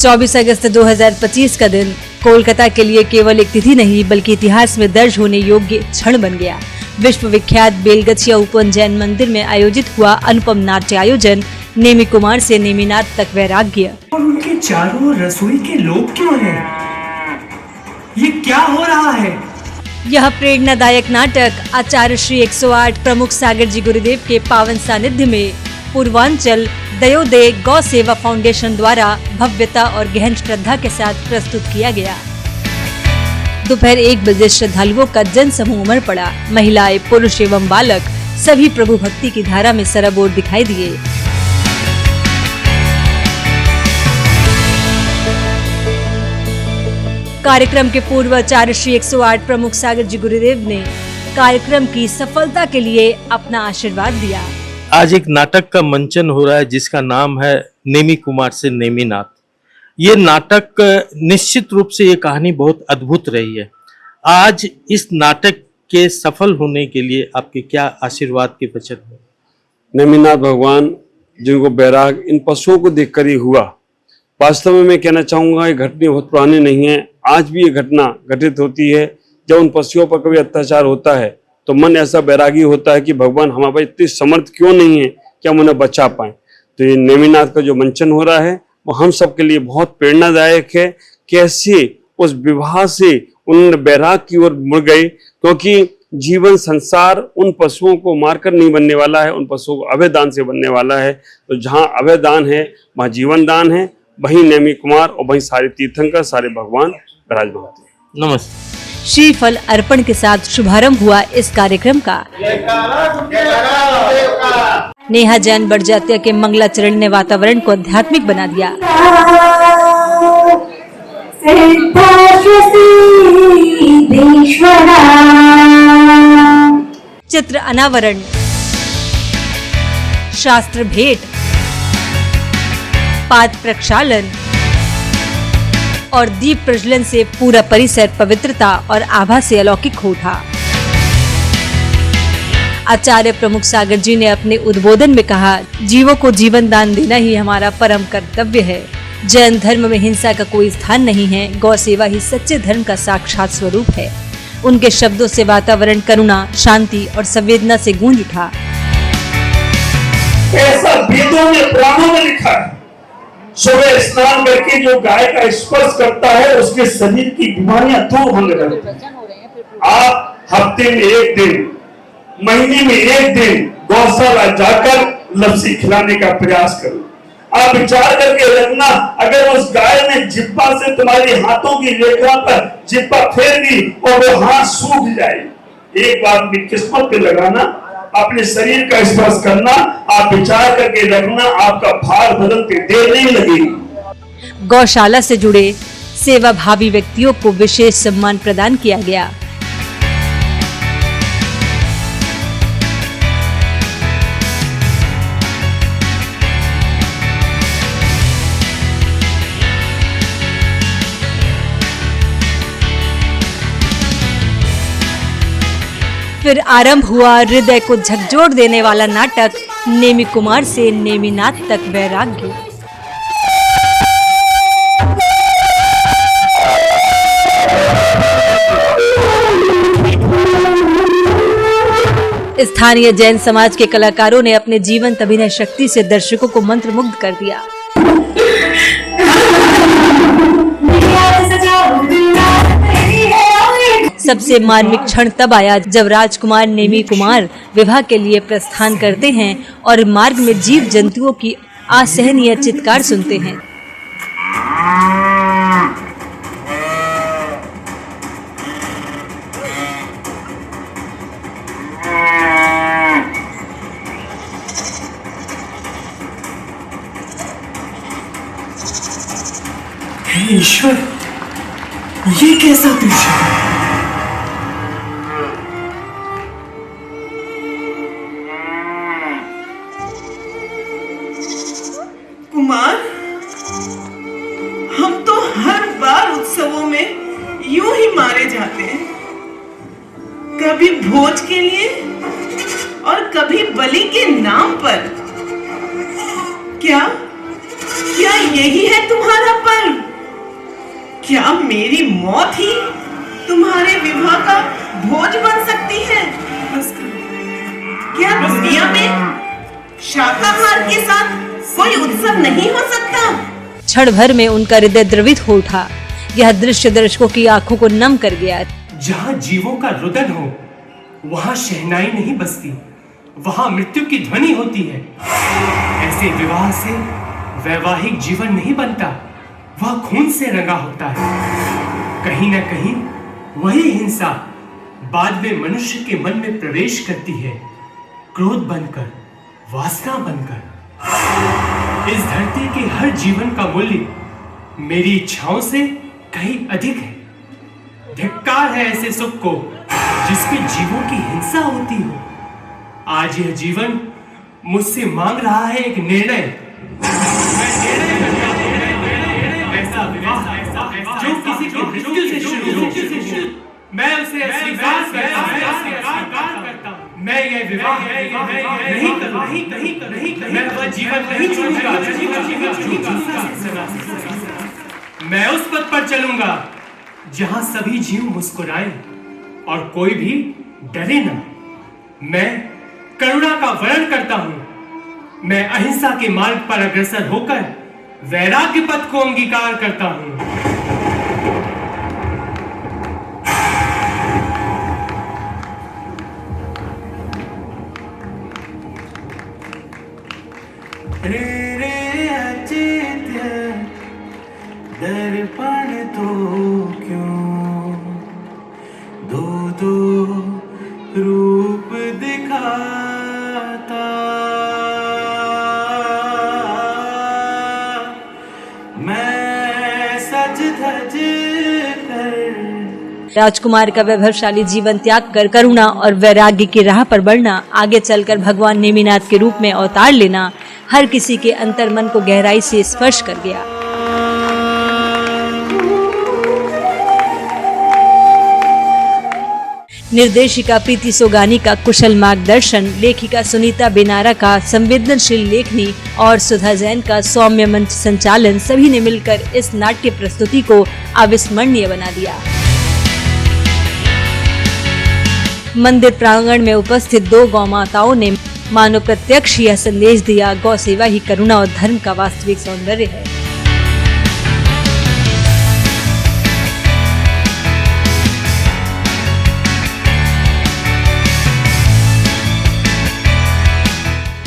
24 अगस्त 2025 का दिन कोलकाता के लिए केवल एक तिथि नहीं बल्कि इतिहास में दर्ज होने योग्य क्षण बन गया। विश्व विख्यात बेलगछिया उपवन जैन मंदिर में आयोजित हुआ अनुपम नाट्य आयोजन नेमी कुमार से नेमिनाथ तक वैराग्य। और उनके चारों रसोई के लोग क्यों हैं? ये क्या हो रहा है? यह प्रेरणादायक नाटक आचार्य श्री 108 प्रमुख सागर जी गुरुदेव के पावन सानिध्य में पूर्वांचल दयोदय गौ सेवा फाउंडेशन द्वारा भव्यता और गहन श्रद्धा के साथ प्रस्तुत किया गया। दोपहर 1 बजे श्रद्धालुओं का जन समूह उमड़ पड़ा। महिलाएं, पुरुष एवं बालक सभी प्रभु भक्ति की धारा में सराबोर दिखाई दिए। कार्यक्रम के पूर्व आचार्य श्री 108 प्रमुख सागर जी गुरुदेव ने कार्यक्रम की सफलता के लिए अपना आशीर्वाद दिया। आज एक नाटक का मंचन हो रहा है जिसका नाम है नेमी कुमार से नेमिनाथ। ये नाटक निश्चित रूप से ये कहानी बहुत अद्भुत रही है। आज इस नाटक के सफल होने के लिए आपके क्या आशीर्वाद के वचन है? नेमिनाथ भगवान जिनको बैराग इन पशुओं को देखकर ही हुआ। वास्तव में मैं कहना चाहूंगा ये घटना बहुत पुरानी नहीं है। आज भी ये घटना घटित होती है। जब उन पशुओं पर कभी अत्याचार होता है तो मन ऐसा बैरागी होता है कि भगवान हमारे पास इतनी समर्थ क्यों नहीं है कि हम उन्हें बचा पाए। तो ये नेमिनाथ का जो मंचन हो रहा है वो हम सबके लिए बहुत प्रेरणादायक है। कैसे उस विवाह से उन्होंने बैराग की ओर मुड़ गए, क्योंकि जीवन संसार उन पशुओं को मारकर नहीं बनने वाला है, उन पशुओं को अभय दान से बनने वाला है। तो जहाँ अभय दान है वहाँ जीवन दान है। वहीं नेमी कुमार और वहीं सारे तीर्थंकर, सारे भगवान विराजमान होते हैं। नमस्ते। श्रीफल अर्पण के साथ शुभारंभ हुआ इस कार्यक्रम का। नेहा जैन बड़जात्या के मंगलाचरण ने वातावरण को आध्यात्मिक बना दिया। चित्र अनावरण, शास्त्र भेंट, पाद प्रक्षालन और दीप प्रज्वलन से पूरा परिसर पवित्रता और आभा से अलौकिक हो उठा। आचार्य प्रमुख सागर जी ने अपने उद्बोधन में कहा, जीवों को जीवन दान देना ही हमारा परम कर्तव्य है। जैन धर्म में हिंसा का कोई स्थान नहीं है। गौ सेवा ही सच्चे धर्म का साक्षात स्वरूप है। उनके शब्दों से वातावरण करुणा, शांति और संवेदना से गूंज उठा। ऐसा वेदों में, पुराणों में लिखा है, सुबह स्नान करके जो गाय का स्पर्श करता है उसके शरीर की बीमारियां दूर होने लगती हैं। आप हफ्ते में एक दिन, महीने में एक दिन गौशाला जाकर लस्सी खिलाने का प्रयास करो। आप विचार करके रखना, अगर उस गाय ने जिब्बा से तुम्हारे हाथों की रेखा पर जिब्बा फेर दी और वो हाथ सूख जाए, एक बात भी किस्मत पे लगाना, अपने शरीर का स्पर्श करना, आप विचार करके रखना, आपका भार बदलते देर नहीं लगेगी। गौशाला से जुड़े सेवा भावी व्यक्तियों को विशेष सम्मान प्रदान किया गया। फिर आरंभ हुआ हृदय को झकझोर देने वाला नाटक नेमी कुमार से नेमिनाथ तक वैराग्य। स्थानीय जैन समाज के कलाकारों ने अपने जीवंत अभिनय शक्ति से दर्शकों को मंत्रमुग्ध कर दिया। सबसे मार्मिक क्षण तब आया जब राजकुमार नेमी कुमार विवाह के लिए प्रस्थान करते हैं और मार्ग में जीव जंतुओं की असहनीय चित्कार सुनते हैं। हे ईश्वर, ये कैसा दृश्य है? कुमार, हम तो हर बार उत्सवों में यूं ही मारे जाते हैं, कभी भोज के लिए और कभी बलि के नाम पर। क्या यही है तुम्हारा पर्व? क्या मेरी मौत ही तुम्हारे विवाह का भोज बन सकती है? क्या दुनिया में शाकाहार के साथ कोई उत्सव नहीं हो सकता? क्षण भर में उनका हृदय द्रवित हो उठा। यह दृश्य दर्शकों की आंखों को नम कर गया। जहाँ जीवों का रुदन हो वहाँ शहनाई नहीं बजती, वहाँ मृत्यु की ध्वनि होती है। ऐसे विवाह से वैवाहिक जीवन नहीं बनता, वह खून से रंगा होता है। कहीं न कहीं वही हिंसा बाद में मनुष्य के मन में प्रवेश करती है, क्रोध बनकर, वासना बनकर। इस धरती के हर जीवन का मूल्य मेरी इच्छाओं से कहीं अधिक है। धिक्कार है ऐसे सुख को जिसमें जीवों की हिंसा होती हो। आज यह जीवन मुझसे मांग रहा है एक निर्णय। ऐसा विवाह जो किसी की मृत्यु से शुरू हो, मैं उसे अस्वीकार करता हूं। मैं यह विवाह नहीं करूंगा। मैं वह जीवन नहीं चुनूंगा। मैं उस पथ पर चलूंगा जहां सभी जीव मुस्कुराएं और कोई भी डरे ना। मैं करुणा का वर्ण करता हूं। मैं अहिंसा के मार्ग पर अग्रसर होकर वैराग्य पथ को अंगीकार करता हूं। दर्पण तो क्यों दो रूप दिखाता, मैं सज धज कर। राजकुमार का वैभवशाली जीवन त्याग कर करुणा और वैराग्य की राह पर बढ़ना, आगे चलकर भगवान नेमिनाथ के रूप में अवतार लेना हर किसी के अंतर्मन को गहराई से स्पर्श कर गया। निर्देशिका प्रीति सोगानी का कुशल मार्गदर्शन, लेखिका सुनीता बेनारा का संवेदनशील लेखनी और सुधा जैन का सौम्य मंच संचालन, सभी ने मिलकर इस नाट्य प्रस्तुति को अविस्मरणीय बना दिया। मंदिर प्रांगण में उपस्थित 2 गौ माताओं ने मानो प्रत्यक्ष यह संदेश दिया, गौ सेवा ही करुणा और धर्म का वास्तविक सौंदर्य है।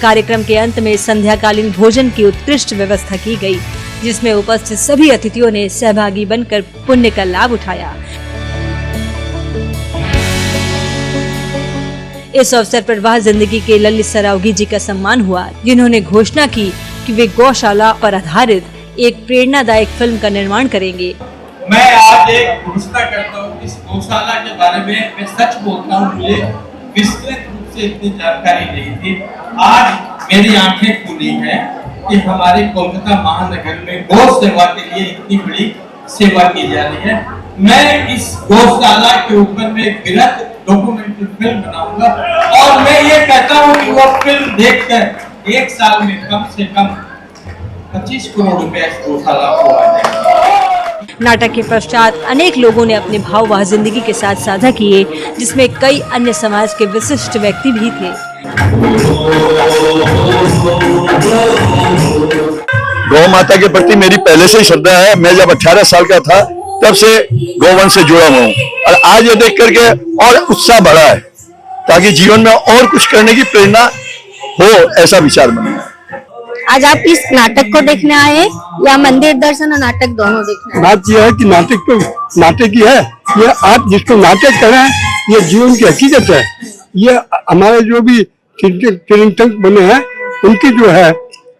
कार्यक्रम के अंत में संध्याकालीन भोजन की उत्कृष्ट व्यवस्था की गई, जिसमें उपस्थित सभी अतिथियों ने सहभागी बनकर पुण्य का लाभ उठाया। इस अवसर पर वह जिंदगी के ललित सरावगी जी का सम्मान हुआ, जिन्होंने घोषणा की कि वे गौशाला पर आधारित एक प्रेरणादायक फिल्म का निर्माण करेंगे। मैं आज एक घोषणा करता हूँ, इस गौशाला के बारे में मैं सच बोलता हूँ, मुझे विस्तृत रूप से इतनी जानकारी नहीं थी। आज मेरी आंखें खुली हैं कि हमारे कोलकाता महानगर में गौ सेवा के लिए इतनी बड़ी सेवा की जा रही है। मैं इस गौशाला के ऊपर में एक बृहद डॉक्यूमेंट्री फिल्म बनाऊंगा और मैं ये कहता हूँ कि वो फिल्म देखकर 1 साल में कम से कम 25 करोड़ रुपए इस गौशाला को आ जाएगा। नाटक के पश्चात अनेक लोगों ने अपने भाव वह जिंदगी के साथ साझा किए, जिसमें कई अन्य समाज के विशिष्ट व्यक्ति भी थे। गौ माता के प्रति मेरी पहले से ही श्रद्धा है। मैं जब 18 साल का था तब से गौवंश से जुड़ा हुआ हूँ और आज ये देख करके और उत्साह बढ़ा है, ताकि जीवन में और कुछ करने की प्रेरणा हो, ऐसा विचार बना। आज आप इस नाटक को देखने आए या मंदिर दर्शन और नाटक दोनों देखने आए? बात यह है कि नाटक तो नाटक ही है। ये आप जिसको नाटक कर रहे हैं, ये जीवन की हकीकत है। ये हमारे जो भी चिरंतन बने हैं, उनकी जो है,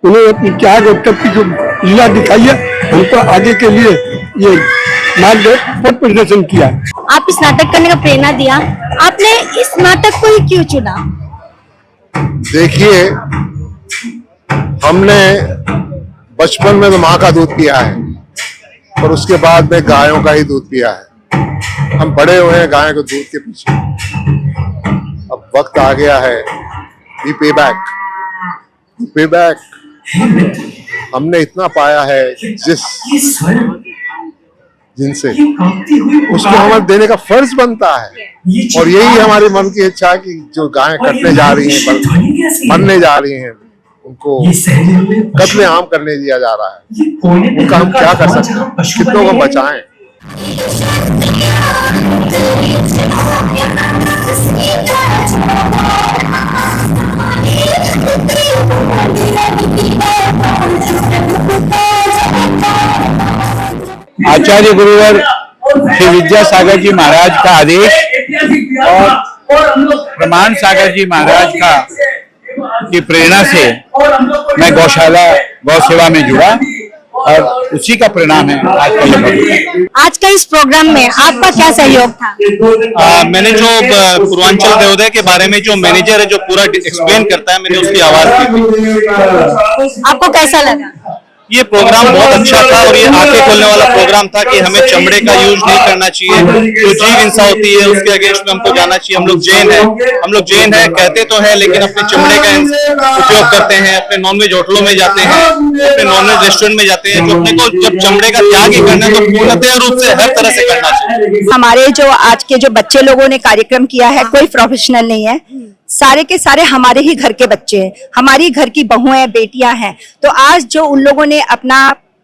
उन्होंने अपनी त्याग और तप की जो लीला दिखाई है, हमको आगे के लिए ये पथ प्रदर्शन किया। आप इस नाटक करने का प्रेरणा दिया, आपने इस नाटक को ही क्यों चुना? देखिए, हमने बचपन में तो माँ का दूध पिया है और उसके बाद में गायों का ही दूध पिया है। हम बड़े हुए हैं गायों के दूध के पीछे। अब वक्त आ गया है, वी पे बैक। हमने इतना पाया है कि जिनसे ये कांपती हुई उसको हमें देने का फर्ज बनता है। और यही हमारे मन की इच्छा है कि जो गायें कटने जा रही हैं, मरने जा रही हैं, उनको कत्लेआम करने दिया जा रहा है। उनका हम क्या कर सकते हैं, कितनों को बचाएं। आचार्य गुरुवर श्री विद्यासागर जी महाराज का आदेश और प्रमाण सागर जी महाराज का की प्रेरणा से मैं गौशाला गौ सेवा में जुड़ा और उसी का परिणाम है आज का ये। आज का इस प्रोग्राम में आपका क्या सहयोग था? मैंने जो पूर्वांचल देवोदय के बारे में जो मैनेजर है जो पूरा एक्सप्लेन करता है, मैंने उसकी आवाज दी थी। आपको कैसा लगा? ये प्रोग्राम बहुत अच्छा था और ये आंखें खोलने वाला प्रोग्राम था कि हमें चमड़े का यूज नहीं करना चाहिए। जो जीव हिंसा होती है उसके अगेंस्ट में हमको जाना चाहिए। हम लोग जैन है कहते तो है, लेकिन अपने चमड़े का उपयोग करते हैं। अपने नॉनवेज होटलों में जाते हैं, अपने नॉनवेज रेस्टोरेंट में जाते हैं। जो अपने को जब चमड़े का त्याग ही करना है तो पूर्णतः रूप से हर तरह से करना चाहिए। हमारे जो आज के जो बच्चे लोगों ने कार्यक्रम किया है, कोई प्रोफेशनल नहीं है, सारे के सारे हमारे ही घर के बच्चे हैं, हमारी घर की बहुएं बेटियां हैं। तो आज जो उन लोगों ने अपना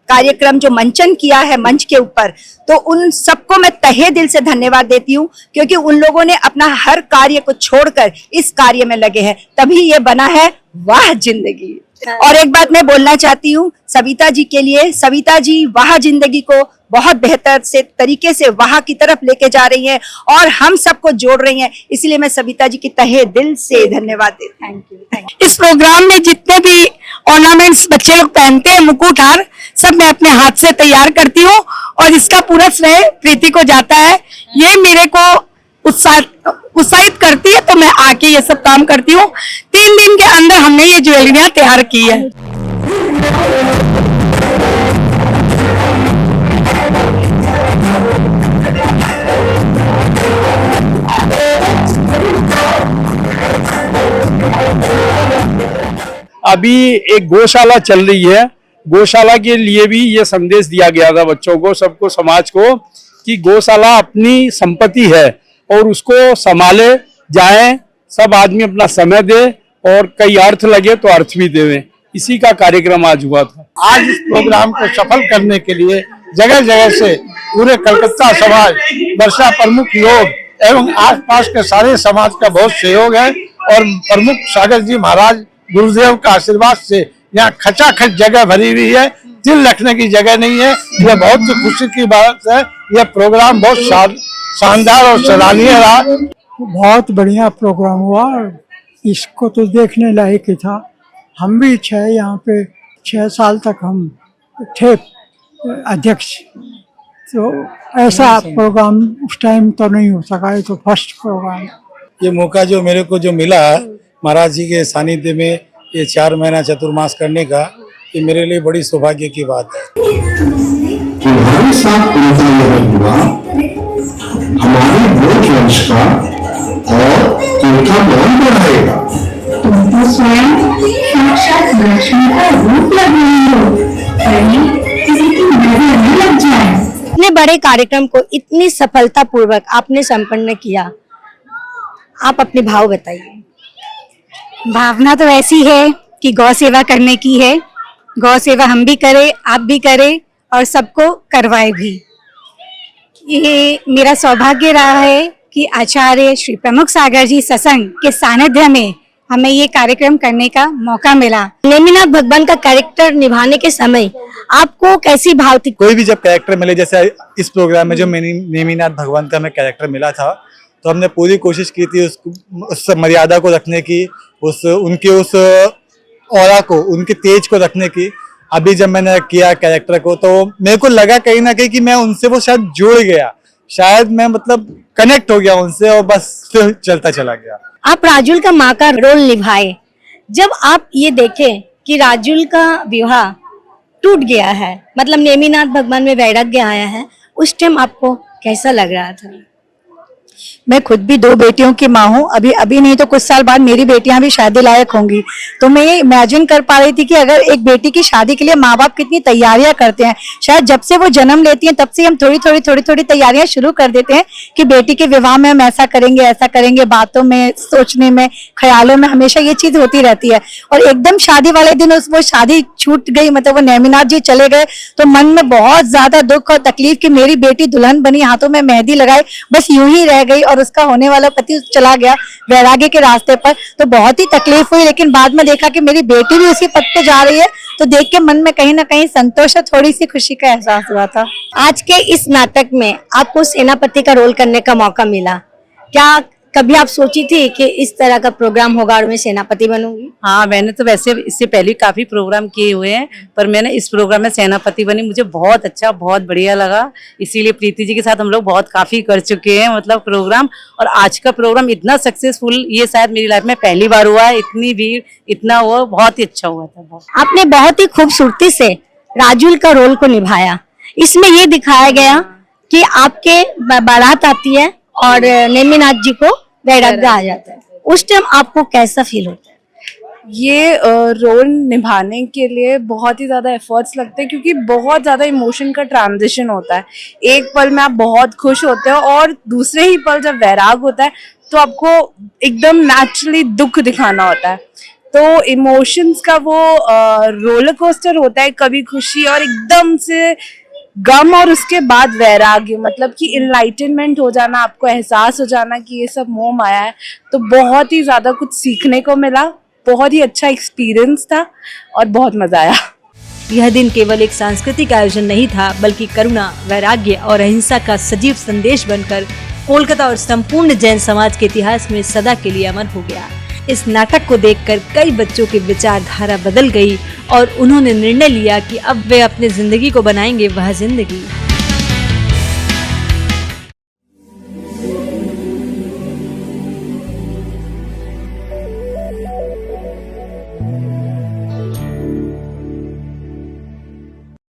कार्यक्रम जो मंचन किया है मंच के ऊपर, तो उन सबको मैं तहे दिल से धन्यवाद देती हूँ, क्योंकि उन लोगों ने अपना हर कार्य को छोड़कर इस कार्य में लगे हैं, तभी ये बना है वाह जिंदगी। और एक बात मैं बोलना चाहती हूँ सविता जी के लिए, सविता जी वाह जिंदगी को बहुत बेहतर से तरीके से वहां की तरफ लेके जा रही हैं और हम सबको जोड़ रही हैं, इसलिए मैं सविता जी की तहे दिल से धन्यवाद देती हूँ। Thank you. इस प्रोग्राम में जितने भी ऑर्नामेंट्स बच्चे लोग पहनते हैं, मुकुट हार, सब मैं अपने हाथ से तैयार करती हूँ और इसका पूरा श्रेय प्रीति को जाता है। ये मेरे को उत्साहित करती है, तो मैं आके ये सब काम करती हूँ। 3 दिन के अंदर हमने ये ज्वेलरियां तैयार की है। अभी एक गौशाला चल रही है, गौशाला के लिए भी ये संदेश दिया गया था बच्चों को, सबको, समाज को, कि गौशाला अपनी संपत्ति है और उसको संभाले जाएं, सब आदमी अपना समय दे और कई अर्थ लगे तो अर्थ भी देवें। इसी का कार्यक्रम आज हुआ था। आज इस प्रोग्राम को सफल करने के लिए जगह जगह से पूरे कलकत्ता समाज, वर्षा प्रमुख लोग एवं आसपास के सारे समाज का बहुत सहयोग है और प्रमुख सागर जी महाराज गुरुदेव का आशीर्वाद से यहाँ खचाखच जगह भरी हुई है, दिल रखने की जगह नहीं है। यह बहुत खुशी की बात है। यह प्रोग्राम बहुत शानदार और सराहनीय रहा। बहुत बढ़िया प्रोग्राम हुआ, इसको तो देखने लायक ही था। हम भी यहाँ पे 6 साल तक हम थे अध्यक्ष, तो ऐसा प्रोग्राम उस टाइम तो नहीं हो सका, ये तो फर्स्ट प्रोग्राम। ये मौका जो मेरे को जो मिला महाराज जी के सानिध्य में ये 4 महीना चतुर्मास करने का, ये मेरे लिए बड़ी सौभाग्य की बात है। हमारे साथ हुआ हमारे वोट वंश का और इनका बल बढ़ाएगा। तुम तो स्वयं साक्षात लक्ष्मी का रूप लग रही हो, कहीं किसी की नजर न लग जाए। इतने बड़े कार्यक्रम को इतनी सफलता पूर्वक आपने संपन्न किया, आप अपने भाव बताइए। भावना तो ऐसी है कि गौ सेवा करने की है। गौ सेवा हम भी करें, आप भी करें और सबको करवाए भी। ये मेरा सौभाग्य रहा है कि आचार्य श्री प्रमुख सागर जी सत्संग के सानिध्य में हमें ये कार्यक्रम करने का मौका मिला। नेमिनाथ भगवान का कैरेक्टर निभाने के समय आपको कैसी भाव थी? कोई भी जब कैरेक्टर मिले, जैसे इस प्रोग्राम में जो नेमिनाथ भगवान का हमें कैरेक्टर मिला था, तो हमने पूरी कोशिश की थी उस मर्यादा को रखने की, उनके उस ऑरा को, उनके तेज को रखने की। अभी जब मैंने किया कैरेक्टर को, तो मेरे को लगा कहीं ना कहीं कि मैं उनसे वो शायद जुड़ गया, शायद मैं मतलब कनेक्ट हो गया उनसे और बस फिर चलता चला गया। आप राजुल का माँ का रोल निभाए, जब आप ये देखें कि राजुल का विवाह टूट गया है, मतलब नेमिनाथ भगवान में वैराग्य आया है, उस टाइम आपको कैसा लग रहा था? मैं खुद भी 2 बेटियों की माँ हूँ, अभी नहीं तो कुछ साल बाद मेरी बेटियां भी शादी लायक होंगी। तो मैं ये इमेजिन कर पा रही थी कि अगर एक बेटी की शादी के लिए माँ बाप कितनी तैयारियां करते हैं। शायद जब से वो जन्म लेती हैं तब से हम थोड़ी तैयारियां शुरू कर देते हैं कि बेटी के विवाह में हम ऐसा करेंगे, बातों में, सोचने में, ख्यालों में हमेशा ये चीज होती रहती है। और एकदम शादी वाले दिन वो शादी छूट गई, मतलब वो नेमिनाथ जी चले गए, तो मन में बहुत ज्यादा दुख और तकलीफ कि मेरी बेटी दुल्हन बनी, हाथों में मेहंदी लगाई, बस यूं ही रह गई और उसका होने वाला पति चला गया वैराग्य के रास्ते पर। तो बहुत ही तकलीफ हुई, लेकिन बाद में देखा कि मेरी बेटी भी उसी पथ पे जा रही है, तो देख के मन में कहीं ना कहीं संतोष और थोड़ी सी खुशी का एहसास हुआ था। आज के इस नाटक में आपको सेनापति का रोल करने का मौका मिला, क्या कभी आप सोची थी कि इस तरह का प्रोग्राम होगा और मैं सेनापति बनूंगी? हाँ, मैंने तो वैसे इससे पहले काफी प्रोग्राम किए हुए हैं, पर मैंने इस प्रोग्राम में सेनापति बनी, मुझे बहुत अच्छा, बहुत बढ़िया लगा। इसीलिए प्रीति जी के साथ हम लोग बहुत काफी कर चुके हैं मतलब प्रोग्राम, और आज का प्रोग्राम इतना सक्सेसफुल ये शायद मेरी लाइफ में पहली बार हुआ है। इतनी भीड़, इतना हुआ, बहुत ही अच्छा हुआ था। आपने बहुत ही खूबसूरती से राजुल का रोल को निभाया। इसमें ये दिखाया गया कि आपके बारात आती है और नेमिनाथ जी को वैराग्य आ जाता है, उस टाइम आपको कैसा फील होता है? ये रोल निभाने के लिए बहुत ही ज़्यादा एफर्ट्स लगते हैं, क्योंकि बहुत ज़्यादा इमोशन का ट्रांजिशन होता है। एक पल में आप बहुत खुश होते हो और दूसरे ही पल जब वैराग होता है तो आपको एकदम नेचुरली दुख दिखाना होता है। तो इमोशंस का वो रोलर कोस्टर होता है, कभी खुशी और एकदम से गम और उसके बाद वैराग्य, मतलब कि इनलाइटनमेंट हो जाना, आपको एहसास हो जाना कि ये सब मोह माया है। तो बहुत ही ज्यादा कुछ सीखने को मिला, बहुत ही अच्छा एक्सपीरियंस था और बहुत मजा आया। यह दिन केवल एक सांस्कृतिक आयोजन नहीं था, बल्कि करुणा, वैराग्य और अहिंसा का सजीव संदेश बनकर कोलकाता और संपूर्ण जैन समाज के इतिहास में सदा के लिए अमर हो गया। इस नाटक को देखकर कई बच्चों की विचारधारा बदल गई और उन्होंने निर्णय लिया कि अब वे अपनी जिंदगी को बनाएंगे वह जिंदगी।